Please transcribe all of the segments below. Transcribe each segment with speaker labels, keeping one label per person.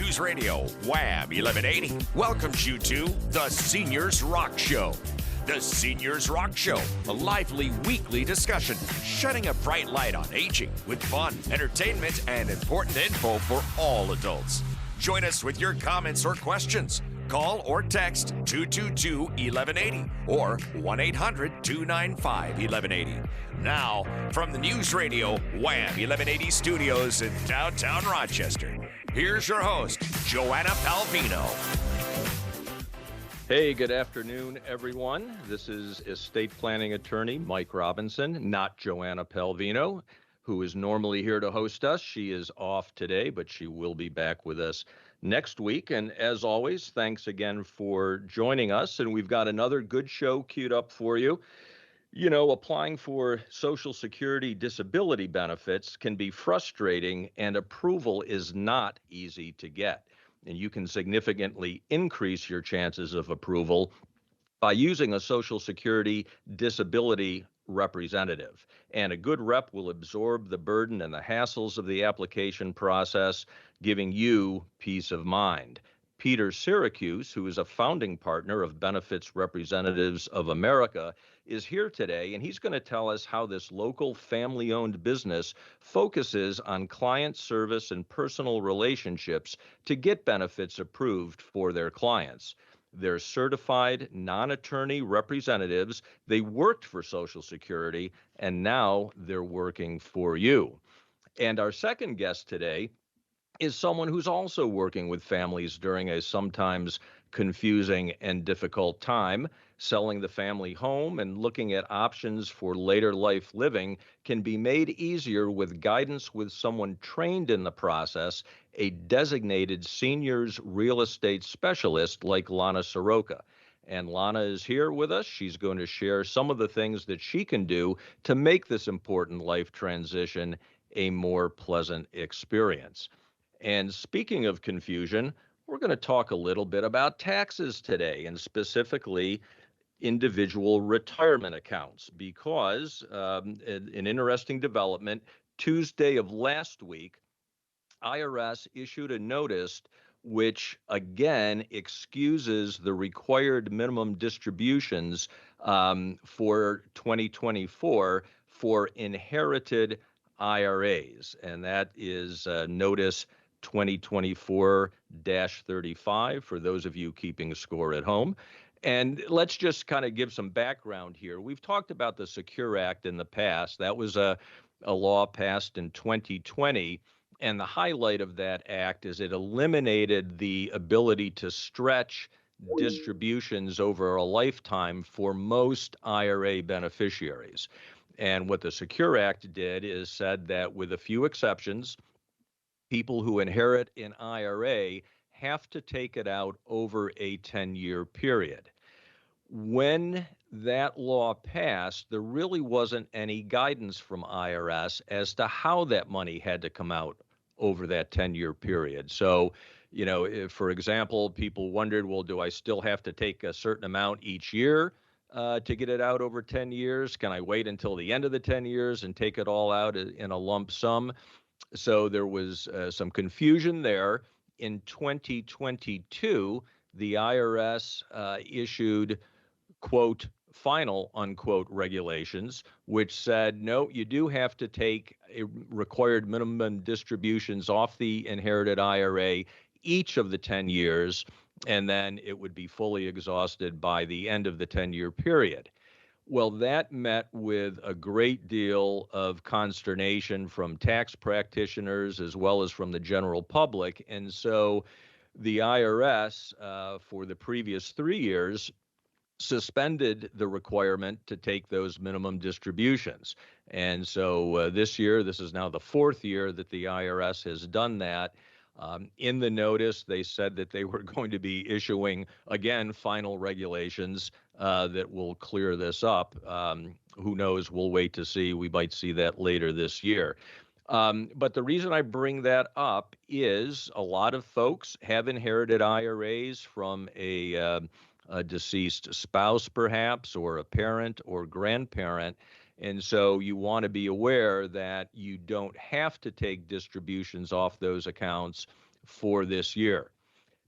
Speaker 1: News Radio, WAM 1180, welcomes you to the Seniors Rock Show. The Seniors Rock Show, a lively weekly discussion, shedding a bright light on aging with fun, entertainment, and important info for all adults. Join us with your comments or questions. Call or text 222-1180 or 1-800-295-1180. Now, from the News Radio WAM 1180 studios in downtown Rochester, here's your host, Joanna Palvino.
Speaker 2: Hey, good afternoon, everyone. This is estate planning attorney Mike Robinson, not Joanna Palvino, who is normally here to host us. She is off today, but she will be back with us next week. And as always, thanks again for joining us. And we've got another good show queued up for you. You know, applying for Social Security disability benefits can be frustrating, and approval is not easy to get. And you can significantly increase your chances of approval by using a Social Security disability representative. And a good rep will absorb the burden and the hassles of the application process, giving you peace of mind. Peter SIRACUSE, who is a founding partner of Benefits Representatives of America, is here today, and he's going to tell us how this local family-owned business focuses on client service and personal relationships to get benefits approved for their clients. They're certified non-attorney representatives. They worked for Social Security, and now they're working for you. And our second guest today is someone who's also working with families during a sometimes confusing and difficult time. Selling the family home and looking at options for later life living can be made easier with guidance with someone trained in the process, a designated seniors real estate specialist like LANA SOROKA. And LANA is here with us. She's going to share some of the things that she can do to make this important life transition a more pleasant experience. And speaking of confusion, we're going to talk a little bit about taxes today, and specifically individual retirement accounts, because an interesting development, Tuesday of last week, IRS issued a notice which again excuses the required minimum distributions for 2024 for inherited IRAs, and that is notice 2024-35 for those of you keeping score at home. And let's just kind of give some background here. We've talked about the Secure Act in the past. That was a law passed in 2020. And the highlight of that act is it eliminated the ability to stretch distributions over a lifetime for most IRA beneficiaries. And what the Secure Act did is said that with a few exceptions, people who inherit an IRA have to take it out over a 10-year period. When that law passed, there really wasn't any guidance from IRS as to how that money had to come out over that 10-year period. So, you know, if, for example, people wondered, well, do I still have to take a certain amount each year to get it out over 10 years? Can I wait until the end of the 10 years and take it all out in a lump sum? So there was some confusion there. In 2022, the IRS issued, quote, final, unquote, regulations, which said, no, you do have to take a required minimum distributions off the inherited IRA each of the 10 years, and then it would be fully exhausted by the end of the 10-year period. Well, that met with a great deal of consternation from tax practitioners as well as from the general public. And so the IRS, for the previous 3 years, suspended the requirement to take those minimum distributions. And so this year, this is now the 4th year that the IRS has done that. In the notice, they said that they were going to be issuing, again, final regulations that will clear this up. Who knows? We'll wait to see. We might see that later this year. But the reason I bring that up is a lot of folks have inherited IRAs from a deceased spouse, perhaps, or a parent or grandparent. And so you want to be aware that you don't have to take distributions off those accounts for this year.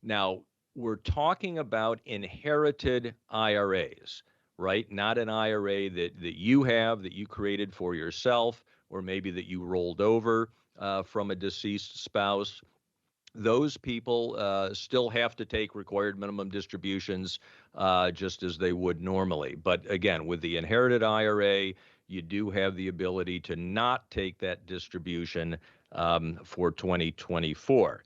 Speaker 2: Now, we're talking about inherited IRAs, right? Not an IRA that you have, that you created for yourself, or maybe that you rolled over from a deceased spouse. Those people still have to take required minimum distributions just as they would normally. But again, with the inherited IRA, you do have the ability to not take that distribution for 2024.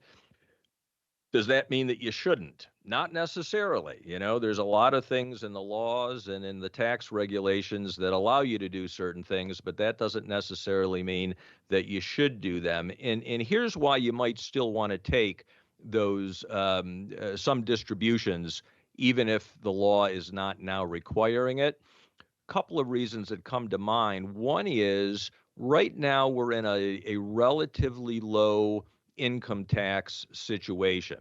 Speaker 2: Does that mean that you shouldn't? Not necessarily. You know, there's a lot of things in the laws and in the tax regulations that allow you to do certain things, but that doesn't necessarily mean that you should do them. And here's why you might still want to take those some distributions, even if the law is not now requiring it. Couple of reasons that come to mind. One is right now we're in a relatively low income tax situation.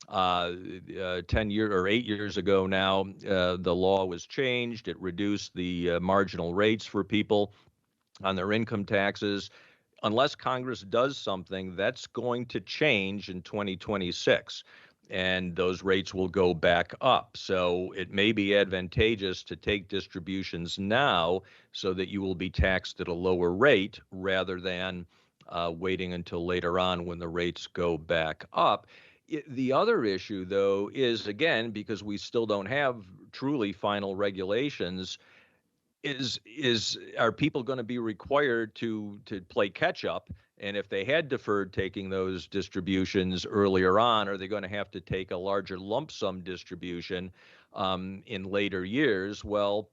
Speaker 2: 10 years or 8 years ago now, the law was changed. It reduced the marginal rates for people on their income taxes. Unless Congress does something, that's going to change in 2026, and those rates will go back up. So it may be advantageous to take distributions now so that you will be taxed at a lower rate rather than waiting until later on when the rates go back up. The other issue, though, is again, because we still don't have truly final regulations, is are people going to be required to play catch up? And if they had deferred taking those distributions earlier on, are they going to have to take a larger lump sum distribution in later years? Well,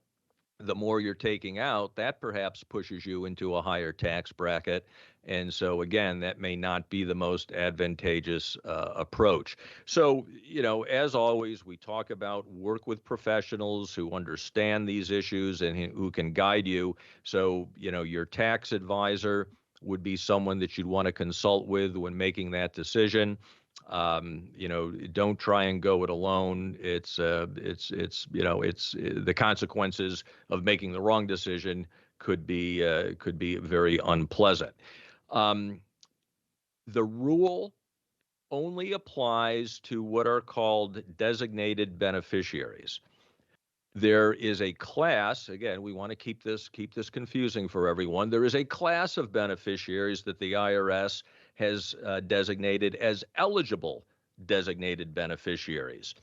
Speaker 2: the more you're taking out, that perhaps pushes you into a higher tax bracket. And so, again, that may not be the most advantageous approach. So, you know, as always, we talk about work with professionals who understand these issues and who can guide you. So, you know, your tax advisor would be someone that you'd want to consult with when making that decision. You know, don't try and go it alone. You know, it's the consequences of making the wrong decision could be very unpleasant. Um, the rule only applies to what are called designated beneficiaries. There is a class, again, we want to keep this confusing for everyone. There is a class of beneficiaries that the IRS has designated as eligible designated beneficiaries.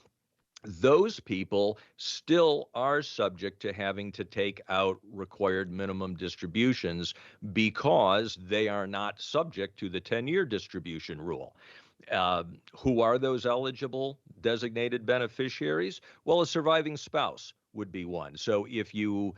Speaker 2: Those people still are subject to having to take out required minimum distributions because they are not subject to the 10-year distribution rule. Who are those eligible designated beneficiaries? Well, a surviving spouse would be one. So if your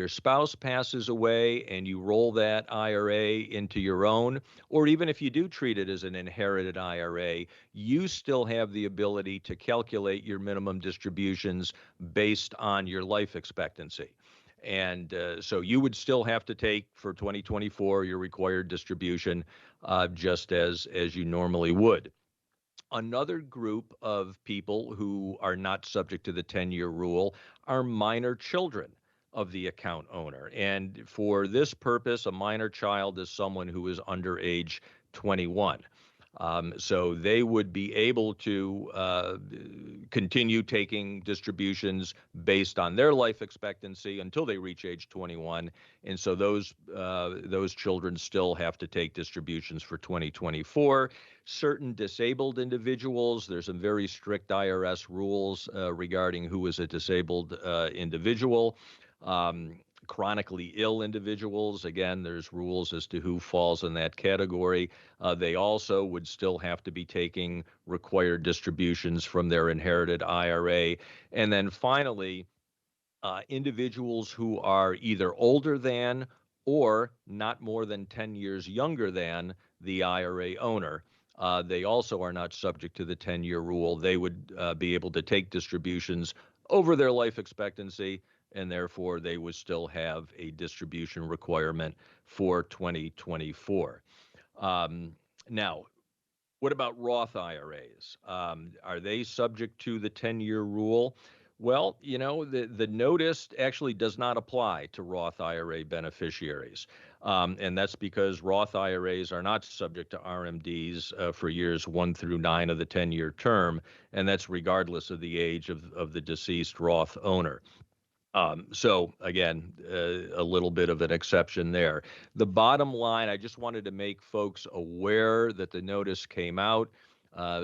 Speaker 2: spouse passes away and you roll that IRA into your own, or even if you do treat it as an inherited IRA, you still have the ability to calculate your minimum distributions based on your life expectancy. And so you would still have to take for 2024 your required distribution just as you normally would. Another group of people who are not subject to the 10-year rule are minor children of the account owner. And for this purpose, a minor child is someone who is under age 21. So they would be able to continue taking distributions based on their life expectancy until they reach age 21, and so those children still have to take distributions for 2024. Certain disabled individuals, there's some very strict IRS rules regarding who is a disabled individual. Chronically ill individuals, again, there's rules as to who falls in that category. They also would still have to be taking required distributions from their inherited IRA. And then finally, individuals who are either older than or not more than 10 years younger than the IRA owner. They also are not subject to the 10-year rule. They would be able to take distributions over their life expectancy, and therefore they would still have a distribution requirement for 2024. Now, what about Roth IRAs? Are they subject to the 10-year rule? Well, the notice actually does not apply to Roth IRA beneficiaries. And that's because Roth IRAs are not subject to RMDs for years 1 through 9 of the 10-year term, and that's regardless of the age of the deceased Roth owner. So again, a little bit of an exception there. The bottom line, I just wanted to make folks aware that the notice came out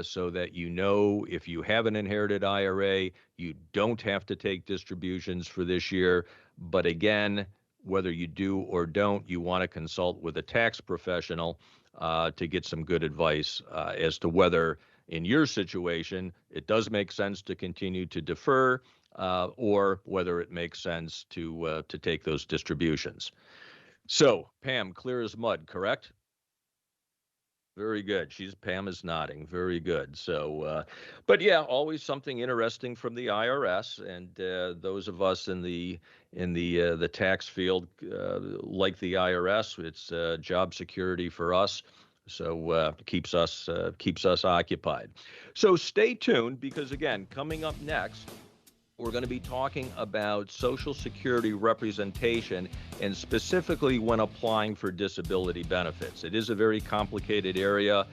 Speaker 2: so that if you have an inherited IRA, you don't have to take distributions for this year. But again, whether you do or don't, you want to consult with a tax professional to get some good advice as to whether in your situation, it does make sense to continue to defer or whether it makes sense to take those distributions. So, Pam, clear as mud, correct? Very good. Pam is nodding. Very good. So, but yeah, always something interesting from the IRS, and those of us in the tax field like the IRS. It's job security for us. So keeps us occupied. So stay tuned because again, coming up next, we're going to be talking about Social Security representation and specifically when applying for disability benefits. It is a very complicated area.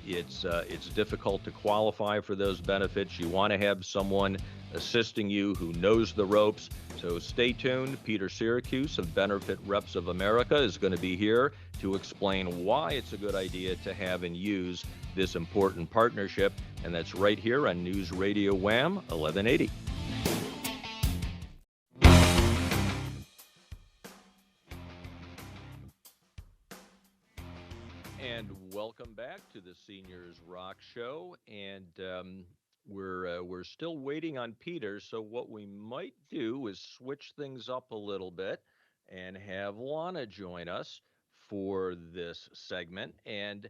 Speaker 2: It's difficult to qualify for those benefits. You want to have someone assisting you who knows the ropes. So stay tuned. Peter Syracuse of Benefit Reps of America is going to be here to explain why it's a good idea to have and use this important partnership. And that's right here on News Radio Wham 1180. And welcome back to the Seniors Rock Show. And we're still waiting on Peter. So what we might do is switch things up a little bit and have Lana join us for this segment. And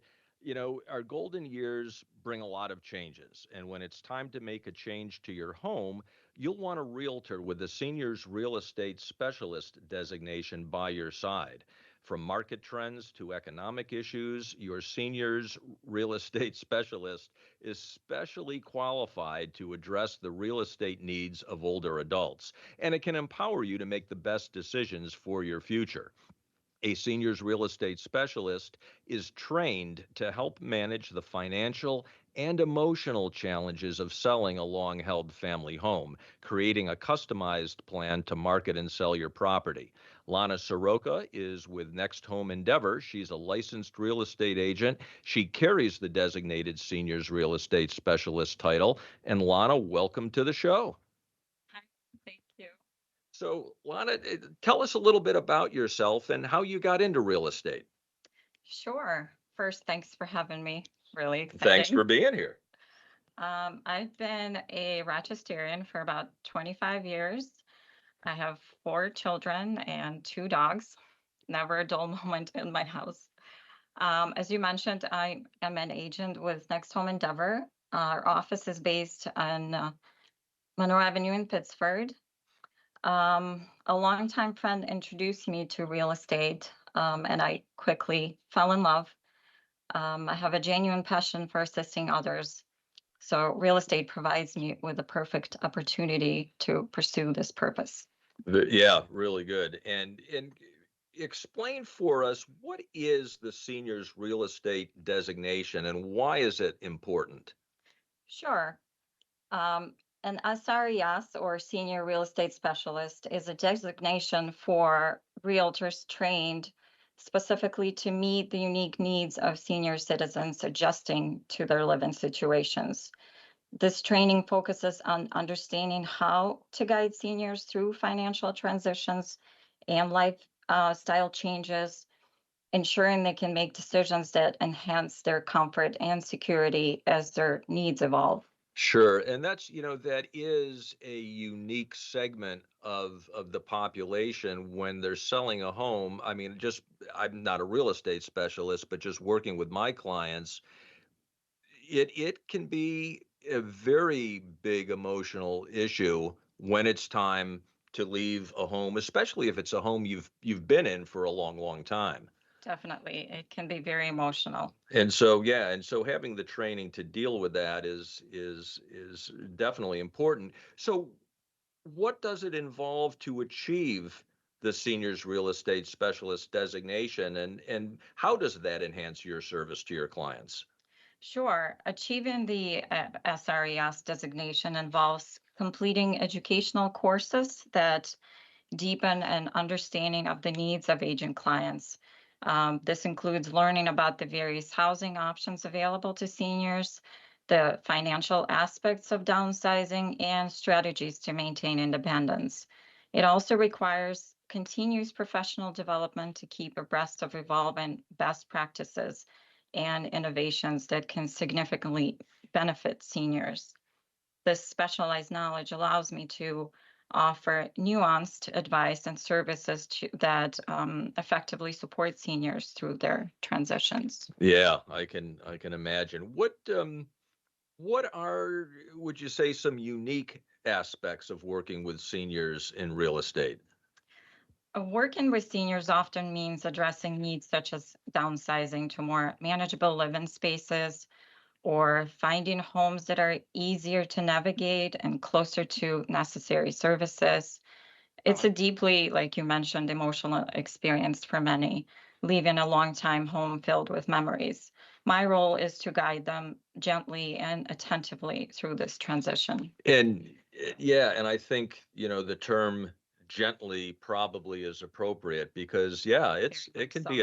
Speaker 2: our golden years bring a lot of changes. And when it's time to make a change to your home, you'll want a realtor with the Seniors Real Estate Specialist designation by your side. From market trends to economic issues, your seniors real estate specialist is specially qualified to address the real estate needs of older adults, and it can empower you to make the best decisions for your future. A seniors real estate specialist is trained to help manage the financial and emotional challenges of selling a long held family home, creating a customized plan to market and sell your property. Lana Soroka is with Next Home Endeavor. She's a licensed real estate agent. She carries the designated seniors real estate specialist title. And Lana, welcome to the show.
Speaker 3: Hi, thank you.
Speaker 2: So, Lana, tell us a little bit about yourself and how you got into real estate.
Speaker 3: Sure. First, thanks for having me. Really
Speaker 2: Thanks for
Speaker 3: exciting.
Speaker 2: being here.
Speaker 3: I've been a Rochesterian for about 25 years. I have 4 children and 2 dogs. Never a dull moment in my house. As you mentioned, I am an agent with Next Home Endeavor. Our office is based on Monroe Avenue in Pittsford. A longtime friend introduced me to real estate, and I quickly fell in love. I have a genuine passion for assisting others. So, real estate provides me with the perfect opportunity to pursue this purpose.
Speaker 2: Yeah, really good. And explain for us what is the seniors real estate designation and why is it important?
Speaker 3: Sure. An SRES or Senior Real Estate Specialist is a designation for realtors trained specifically to meet the unique needs of senior citizens adjusting to their living situations. This training focuses on understanding how to guide seniors through financial transitions and lifestyle changes, ensuring they can make decisions that enhance their comfort and security as their needs evolve.
Speaker 2: Sure. And that is a unique segment of the population when they're selling a home. I mean, I'm not a real estate specialist, but just working with my clients, it can be a very big emotional issue when it's time to leave a home, especially if it's a home you've been in for a long, long time.
Speaker 3: Definitely. It can be very emotional.
Speaker 2: And so, yeah, and so having the training to deal with that is definitely important. So, what does it involve to achieve the seniors real estate specialist designation, and how does that enhance your service to your clients?
Speaker 3: Sure. Achieving the SRES designation involves completing educational courses that deepen an understanding of the needs of aging clients. This includes learning about the various housing options available to seniors, the financial aspects of downsizing, and strategies to maintain independence. It also requires continuous professional development to keep abreast of evolving best practices and innovations that can significantly benefit seniors. This specialized knowledge allows me to offer nuanced advice and services that effectively support seniors through their transitions.
Speaker 2: Yeah, I can imagine. What are, would you say, some unique aspects of working with seniors in real estate?
Speaker 3: Working with seniors often means addressing needs such as downsizing to more manageable living spaces or finding homes that are easier to navigate and closer to necessary services. It's a deeply, like you mentioned, emotional experience for many, leaving a long time home filled with memories. My role is to guide them gently and attentively through this transition.
Speaker 2: And yeah, and I think, the term gently probably is appropriate because yeah,
Speaker 3: Very
Speaker 2: it
Speaker 3: much
Speaker 2: can
Speaker 3: so.
Speaker 2: be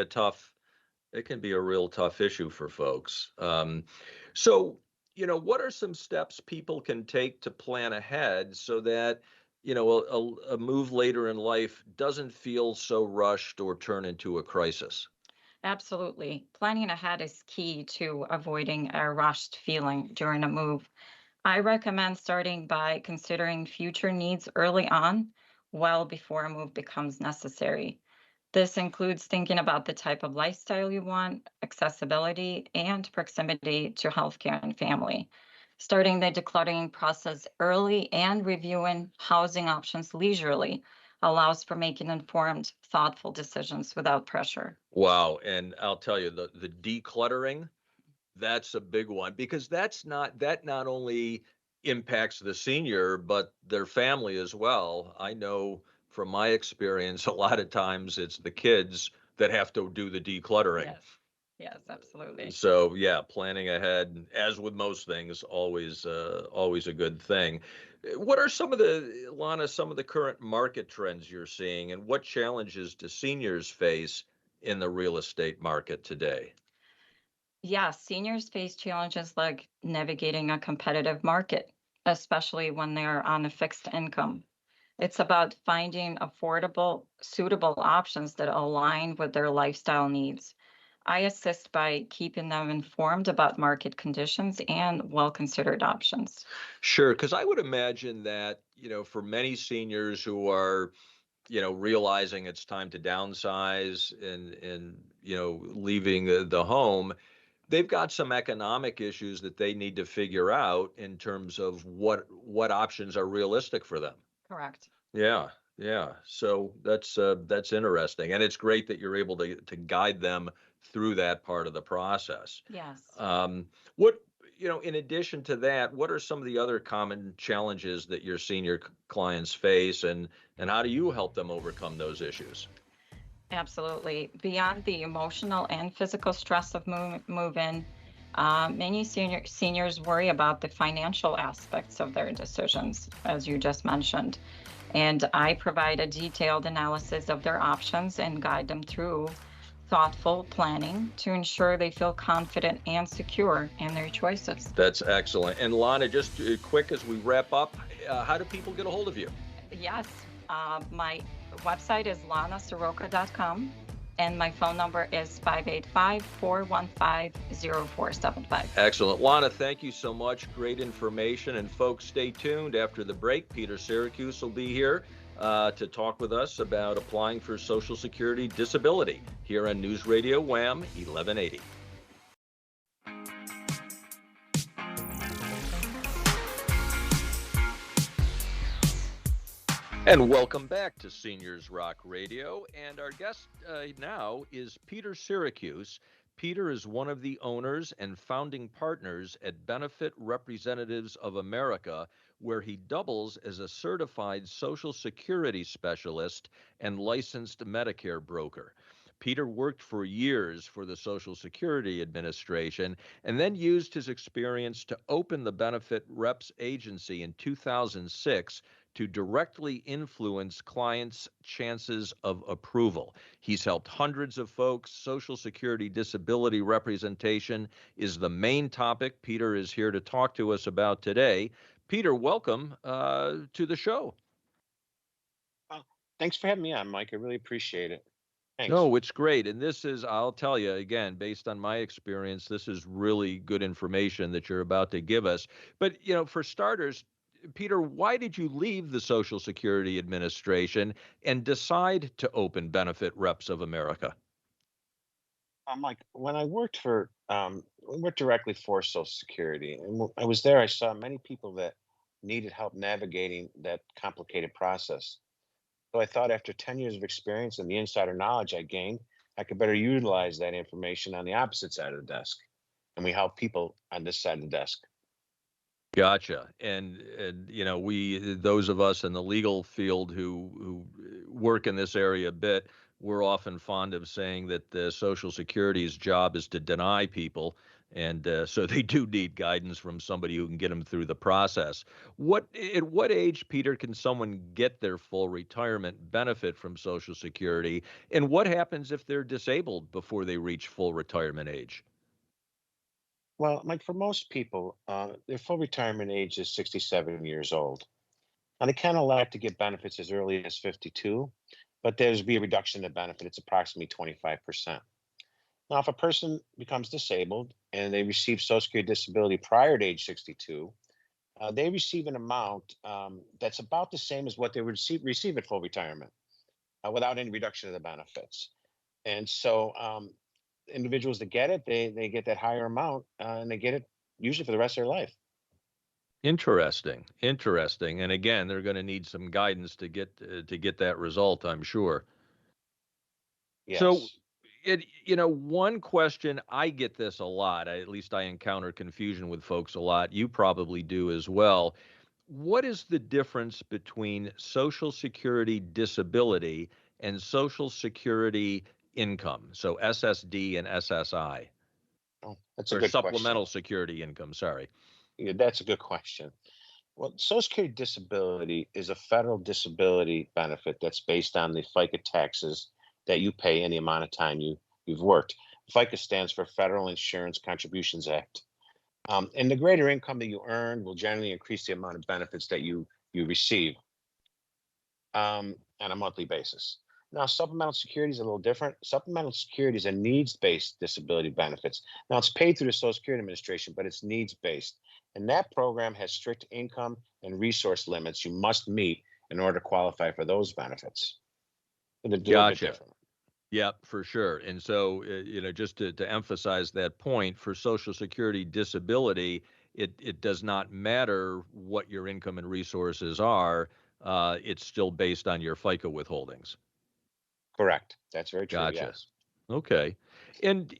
Speaker 2: a real tough issue for folks. So, what are some steps people can take to plan ahead so that, a move later in life doesn't feel so rushed or turn into a crisis?
Speaker 3: Absolutely. Planning ahead is key to avoiding a rushed feeling during a move. I recommend starting by considering future needs early on, well before a move becomes necessary. This includes thinking about the type of lifestyle you want, accessibility, and proximity to healthcare and family. Starting the decluttering process early and reviewing housing options leisurely allows for making informed, thoughtful decisions without pressure.
Speaker 2: Wow, and I'll tell you, the decluttering, that's a big one because that not only impacts the senior, but their family as well. I know from my experience, a lot of times it's the kids that have to do the decluttering.
Speaker 3: Yes, yes, absolutely.
Speaker 2: So yeah, planning ahead, as with most things, always a good thing. What are some of the current market trends you're seeing, and what challenges do seniors face in the real estate market today?
Speaker 3: Yes, seniors face challenges like navigating a competitive market, especially when they're on a fixed income. It's about finding affordable, suitable options that align with their lifestyle needs. I assist by keeping them informed about market conditions and well considered options.
Speaker 2: Sure, because I would imagine that, for many seniors who are, realizing it's time to downsize and leaving the home, they've got some economic issues that they need to figure out in terms of what options are realistic for them.
Speaker 3: Correct.
Speaker 2: Yeah, yeah. So that's interesting, and it's great that you're able to guide them through that part of the process.
Speaker 3: Yes.
Speaker 2: Um, what in addition to that, what are some of the other common challenges that your senior clients face, and how do you help them overcome those issues?
Speaker 3: Absolutely. Beyond the emotional and physical stress of moving, many seniors worry about the financial aspects of their decisions, as you just mentioned. And I provide a detailed analysis of their options and guide them through thoughtful planning to ensure they feel confident and secure in their choices.
Speaker 2: That's excellent. And Lana, just quick as we wrap up, how do people get a hold of you?
Speaker 3: Yes, my website is lanasoroka.com and my phone number is 585-415-0475.
Speaker 2: Excellent. Lana, thank you so much. Great information. And folks, stay tuned. After the break, Peter Syracuse will be here to talk with us about applying for Social Security disability here on News Radio Wham 1180. And welcome back to Seniors Rock Radio. And our guest now is Peter Syracuse. Peter is one of the owners and founding partners at Benefit Representatives of America, where he doubles as a certified Social Security specialist and licensed Medicare broker. Peter worked for years for the Social Security Administration and then used his experience to open the Benefit Reps Agency in 2006 to directly influence clients' chances of approval. He's helped hundreds of folks. Social Security disability representation is the main topic Peter is here to talk to us about today. Peter, welcome to the show.
Speaker 4: Thanks for having me on, Mike. I really appreciate it. Thanks.
Speaker 2: No, it's great. And this is, I'll tell you again, based on my experience, this is really good information that you're about to give us. But, for starters, Peter, why did you leave the Social Security Administration and decide to open Benefit Reps of America?
Speaker 4: Mike, when I worked directly for Social Security, and I was there, I saw many people that needed help navigating that complicated process. So I thought after 10 years of experience and the insider knowledge I gained, I could better utilize that information on the opposite side of the desk. And we help people on this side of the desk.
Speaker 2: Gotcha. And we, those of us in the legal field who work in this area a bit, we're often fond of saying that the Social Security's job is to deny people, and so they do need guidance from somebody who can get them through the process. At what age, Peter, can someone get their full retirement benefit from Social Security, and what happens if they're disabled before they reach full retirement age?
Speaker 4: Well, Mike, for most people, their full retirement age is 67 years old. Now, they can elect to get benefits as early as 52, but there's be a reduction in the benefit. It's approximately 25%. Now, if a person becomes disabled and they receive Social Security disability prior to age 62, they receive an amount that's about the same as what they would receive at full retirement without any reduction of the benefits. And so individuals that get it, they get that higher amount and they get it usually for the rest of their life.
Speaker 2: Interesting, interesting. And again, they're going to need some guidance to get that result, I'm sure. So,
Speaker 4: Yes.
Speaker 2: one question, I get this a lot. At least I encounter confusion with folks a lot. You probably do as well. What is the difference between Social Security disability and Social Security income? So SSD and SSI,
Speaker 4: Oh, that's a
Speaker 2: or
Speaker 4: good question.
Speaker 2: supplemental security income, sorry.
Speaker 4: Yeah, that's a good question. Well, Social Security disability is a federal disability benefit that's based on the FICA taxes that you pay in the amount of time you've worked. FICA stands for Federal Insurance Contributions Act. And the greater income that you earn will generally increase the amount of benefits that you receive on a monthly basis. Now, supplemental security is a little different. Supplemental security is a needs-based disability benefits. Now, it's paid through the Social Security Administration, but it's needs-based. And that program has strict income and resource limits you must meet in order to qualify for those benefits. So they're a little bit
Speaker 2: Gotcha.
Speaker 4: different.
Speaker 2: Yeah, for sure. And so, just to emphasize that point, for Social Security disability, it does not matter what your income and resources are. It's still based on your FICA withholdings.
Speaker 4: Correct. That's very true.
Speaker 2: Gotcha.
Speaker 4: Yes.
Speaker 2: Okay. And,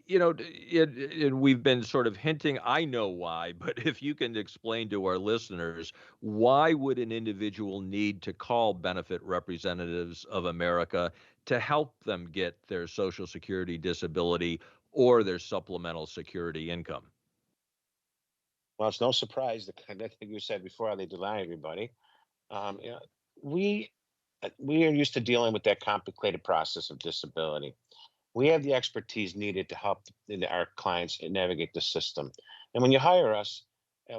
Speaker 2: we've been sort of hinting, I know why, but if you can explain to our listeners, why would an individual need to call Benefit Representatives of America to help them get their Social Security disability or their supplemental security income?
Speaker 4: Well, it's no surprise the kind of thing you said before how they deny everybody. You know, we we are used to dealing with that complicated process of disability. We have the expertise needed to help our clients navigate the system. And when you hire us,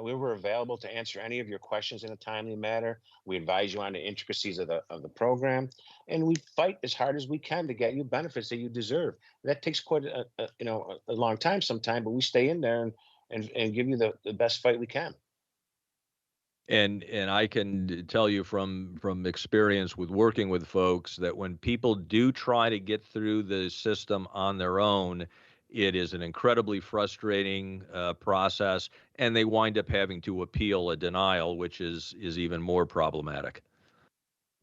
Speaker 4: we were available to answer any of your questions in a timely manner. We advise you on the intricacies of the program, and we fight as hard as we can to get you benefits that you deserve. That takes quite a long time sometimes, but we stay in there and give you the best fight we can.
Speaker 2: And I can tell you from experience with working with folks that when people do try to get through the system on their own, it is an incredibly frustrating process, and they wind up having to appeal a denial, which is even more problematic.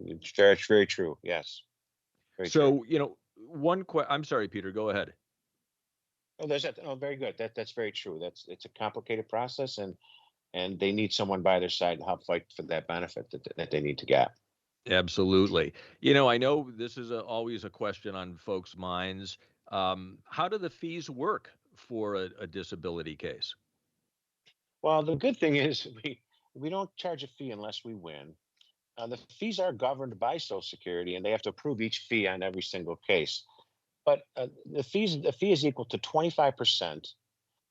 Speaker 4: It's very true. Yes, very true.
Speaker 2: So, I'm sorry, Peter, go ahead.
Speaker 4: Oh, there's that. Oh, very good. That's very true. It's a complicated process, and they need someone by their side to help fight for that benefit that they need to get.
Speaker 2: Absolutely. I know this is always a question on folks' minds. How do the fees work for a disability case?
Speaker 4: Well, the good thing is we don't charge a fee unless we win. The fees are governed by Social Security, and they have to approve each fee on every single case. But the fee is equal to 25%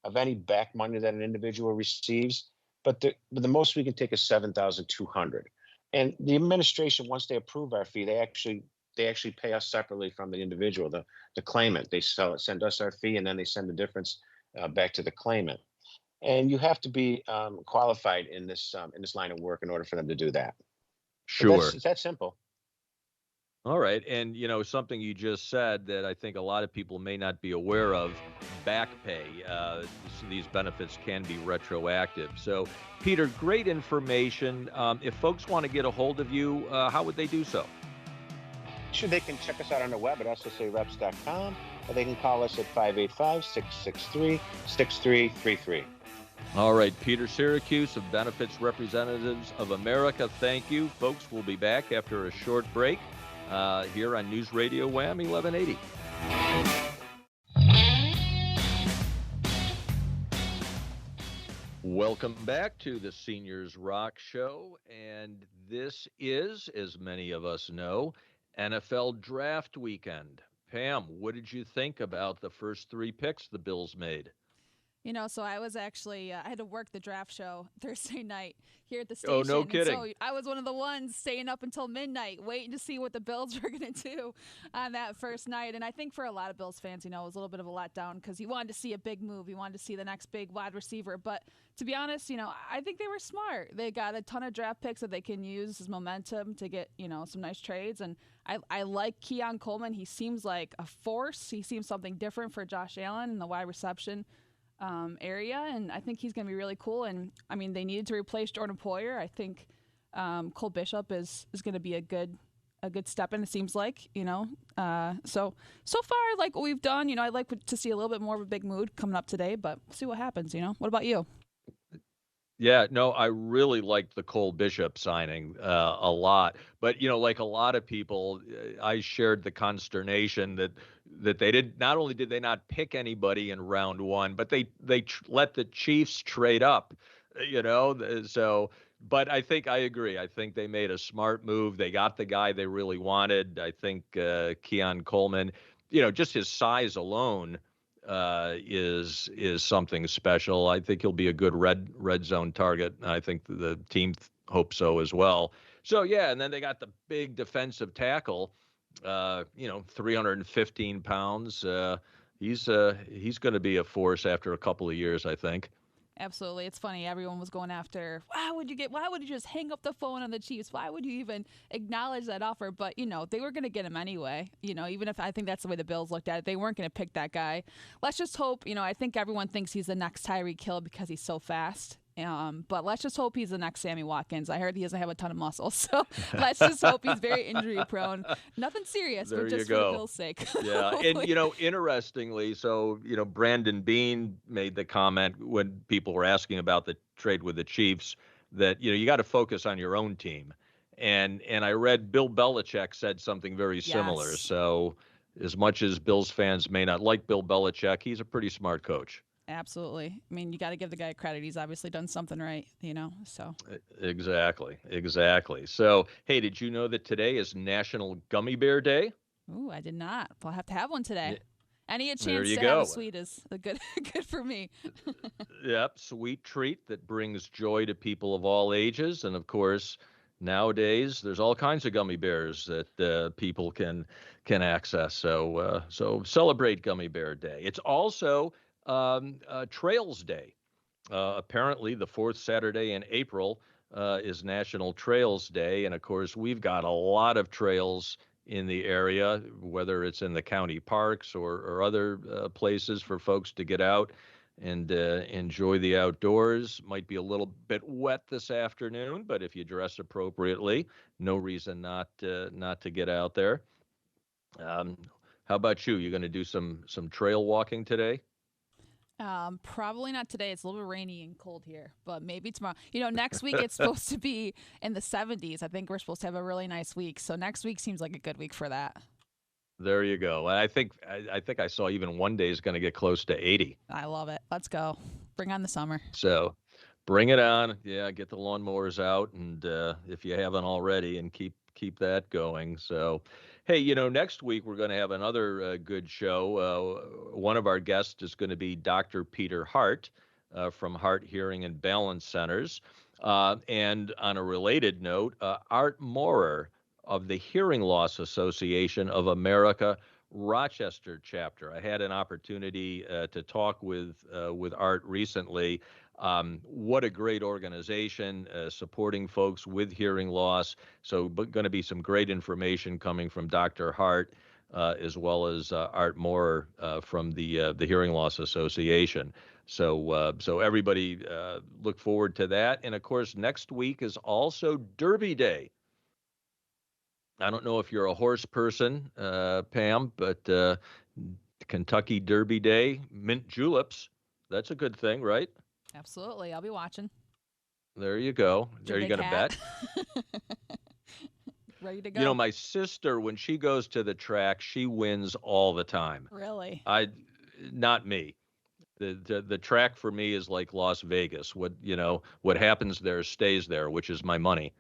Speaker 4: of any back money that an individual receives. But the most we can take is 7,200. And the administration, once they approve our fee, they actually pay us separately from the individual, the claimant. They send us our fee, and then they send the difference back to the claimant. And you have to be qualified in this line of work in order for them to do that. But
Speaker 2: Sure.
Speaker 4: it's that simple.
Speaker 2: All right. And, something you just said that I think a lot of people may not be aware of, back pay. These benefits can be retroactive. So, Peter, great information. If folks want to get a hold of you, how would they do so?
Speaker 4: Sure, they can check us out on the web at SSAreps.com, or they can call us at 585-663-6333.
Speaker 2: All right, Peter Syracuse of Benefits Representatives of America, thank you. Folks, we'll be back after a short break here on News Radio Wham 1180. Welcome back to the Seniors Rock Show, and this is, as many of us know, NFL Draft Weekend. Pam, what did you think about the first three picks the Bills made?
Speaker 5: So I was actually, I had to work the draft show Thursday night here at the
Speaker 2: Oh,
Speaker 5: station.
Speaker 2: no kidding.
Speaker 5: And so I was one of the ones staying up until midnight, waiting to see what the Bills were going to do on that first night. And I think for a lot of Bills fans, it was a little bit of a letdown because you wanted to see a big move. You wanted to see the next big wide receiver. But to be honest, I think they were smart. They got a ton of draft picks that they can use as momentum to get, some nice trades. And I like Keon Coleman. He seems like a force. He seems something different for Josh Allen in the wide reception area, and I think he's going to be really cool. And I mean, they needed to replace Jordan Poyer. I think Cole Bishop is going to be a good step in. It seems like so far I like what we've done. I'd like to see a little bit more of a big mood coming up today, but we'll see what happens. What about you?
Speaker 2: Yeah, no, I really liked the Cole Bishop signing a lot. But, like a lot of people, I shared the consternation that they did. Not only did they not pick anybody in round one, but they let the Chiefs trade up, So, but I think I agree. I think they made a smart move. They got the guy they really wanted. I think Keon Coleman, just his size alone is something special. I think he'll be a good red zone target. I think the team hopes so as well. So yeah, and then they got the big defensive tackle, 315 pounds. He's going to be a force after a couple of years, I think.
Speaker 5: Absolutely. It's funny. Everyone was going after, why would you just hang up the phone on the Chiefs? Why would you even acknowledge that offer? But, they were going to get him anyway. Even if I think that's the way the Bills looked at it, they weren't going to pick that guy. Let's just hope, I think everyone thinks he's the next Tyreek Hill because he's so fast. But let's just hope he's the next Sammy Watkins. I heard he doesn't have a ton of muscle, so let's just hope he's very injury prone. Nothing serious, but just for the Bills' sake.
Speaker 2: Yeah, and interestingly, so Brandon Beane made the comment when people were asking about the trade with the Chiefs that you got to focus on your own team, and I read Bill Belichick said something very similar.
Speaker 5: Yes.
Speaker 2: So as much as Bills fans may not like Bill Belichick, he's a pretty smart coach.
Speaker 5: Absolutely. I mean, you got to give the guy credit. He's obviously done something right, so.
Speaker 2: Exactly. So, hey, did you know that today is National Gummy Bear Day?
Speaker 5: Ooh, I did not. I'll have to have one today. Any chance
Speaker 2: there you
Speaker 5: to
Speaker 2: go.
Speaker 5: have a sweet is good for me.
Speaker 2: Yep, sweet treat that brings joy to people of all ages. And of course, nowadays there's all kinds of gummy bears that people can access. So celebrate Gummy Bear Day. It's also Trails Day. Apparently, the fourth Saturday in April is National Trails Day. And of course, we've got a lot of trails in the area, whether it's in the county parks or other places for folks to get out. and enjoy the outdoors. Might be a little bit wet this afternoon, but if you dress appropriately, no reason not to get out there. Um, how about you? You going to do some trail walking today?
Speaker 5: Probably not today. It's a little bit rainy and cold here, but maybe tomorrow. Next week it's supposed to be in the 70s. I think we're supposed to have a really nice week. So next week seems like a good week for that.
Speaker 2: There you go. I think I saw even one day is going to get close to 80.
Speaker 5: I love it. Let's go. Bring on the summer.
Speaker 2: So bring it on. Yeah, get the lawnmowers out, and if you haven't already, and keep that going. So, hey, next week we're going to have another good show. One of our guests is going to be Dr. Peter Hart from Heart, Hearing, and Balance Centers. And on a related note, Art Moorer of the Hearing Loss Association of America Rochester chapter. I had an opportunity to talk with Art recently. What a great organization supporting folks with hearing loss. So going to be some great information coming from Dr. Hart as well as Art Moorer from the Hearing Loss Association. So everybody look forward to that. And of course, next week is also Derby Day. I don't know if you're a horse person, Pam, but Kentucky Derby Day, mint juleps. That's a good thing, right?
Speaker 5: Absolutely. I'll be watching.
Speaker 2: There you go. Are you going to bet?
Speaker 5: Ready to go.
Speaker 2: My sister, when she goes to the track, she wins all the time.
Speaker 5: Really?
Speaker 2: Not me. The track for me is like Las Vegas. What happens there stays there, which is my money.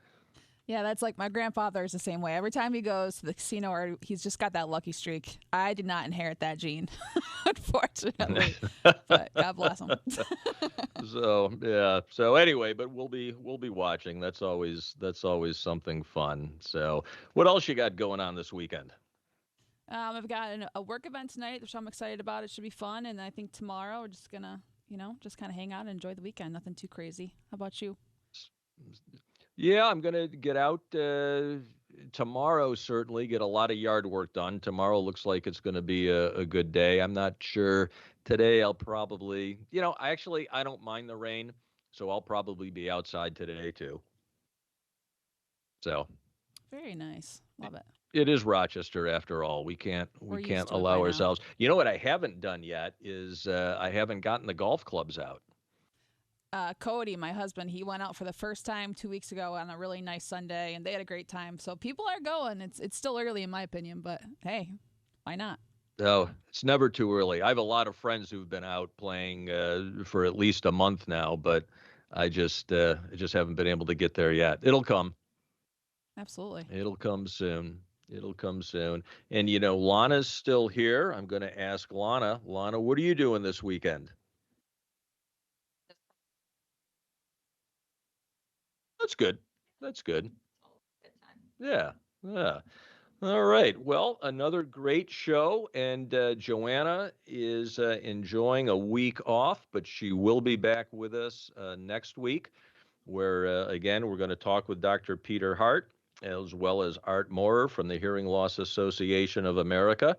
Speaker 5: Yeah, that's like my grandfather is the same way. Every time he goes to the casino, or he's just got that lucky streak. I did not inherit that gene, unfortunately. But God bless him.
Speaker 2: So anyway, but we'll be watching. That's always something fun. So what else you got going on this weekend?
Speaker 5: I've got a work event tonight, which I'm excited about. It should be fun, and I think tomorrow we're just gonna, just kind of hang out and enjoy the weekend. Nothing too crazy. How about you?
Speaker 2: Yeah, I'm going to get out tomorrow, certainly, get a lot of yard work done. Tomorrow looks like it's going to be a good day. I'm not sure. Today I'll probably, I don't mind the rain, so I'll probably be outside today too. So.
Speaker 5: Very nice. Love it.
Speaker 2: It is Rochester after all. We can't allow ourselves. You know what I haven't done yet is I haven't gotten the golf clubs out.
Speaker 5: Cody, my husband, he went out for the first time 2 weeks ago on a really nice Sunday, and they had a great time. So people are going. It's still early in my opinion, but hey, why not?
Speaker 2: No, it's never too early. I have a lot of friends who've been out playing for at least a month now, but I just haven't been able to get there yet. It'll come.
Speaker 5: Absolutely.
Speaker 2: It'll come soon. And Lana's still here. I'm going to ask Lana. Lana, what are you doing this weekend? That's good. Yeah. All right. Well, another great show. And Joanna is enjoying a week off, but she will be back with us next week, where, again, we're going to talk with Dr. Peter Hart, as well as Art Moorer from the Hearing Loss Association of America.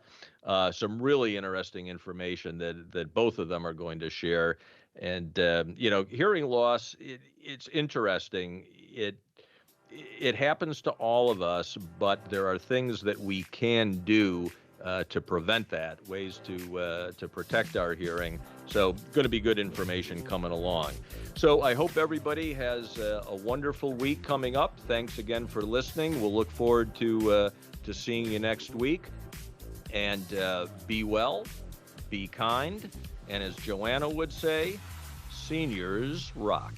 Speaker 2: Some really interesting information that both of them are going to share. And, hearing loss, it's interesting. It happens to all of us, but there are things that we can do to prevent that, ways to protect our hearing. So going to be good information coming along. So I hope everybody has a wonderful week coming up. Thanks again for listening. We'll look forward to seeing you next week. And be well, be kind, and as Joanna would say, seniors rock.